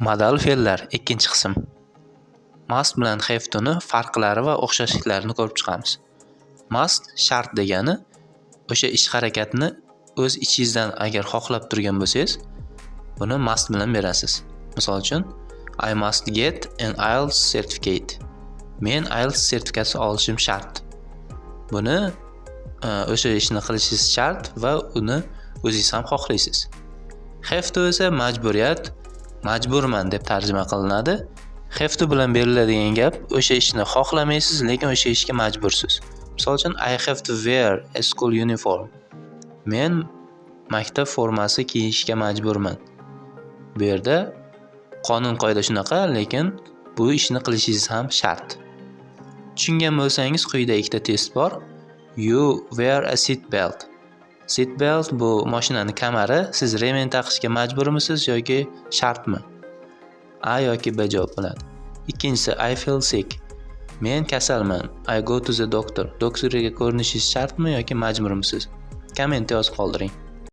Modal fe'llar ikkinchi qism. Must bilan have to'ni farqlari va o'xshashliklarini ko'rib chiqamiz. Must shart degani o'sha ish harakatni o'z ichingizdan agar xohlab turgan bo'lsangiz, buni must bilan berasiz. Misol uchun, I must get an IELTS certificate. Men IELTS sertifikati olishim shart. Buni o'sha ishni qilishingiz shart va uni o'zingiz ham xohlaysiz. Have to esa majburiyat, majburman deb tarjima qilinadi. Have to bilan beriladigan gap o'sha ishni xohlamaysiz, lekin o'sha ishga majbursiz. Misol uchun, I have to wear a school uniform. Men maktab formasi kiyishga majburman. Bu yerda qonun qoida shunaqa, lekin bu ishni qilishingiz ham shart. Tushungan bo'lsangiz, quyida ikkita test bor. You wear a seat belt. Seat belt bu mashinani kamari. Siz remen taqishga majburmisiz yoki shartmi? A yoki B javob bo'ladi. Ikkinchisi, I feel sick. Men kasalman. I go to the doctor. Doktorga ko'rinishingiz shartmi yoki majburmisiz? Kommentda yozib qoldiring.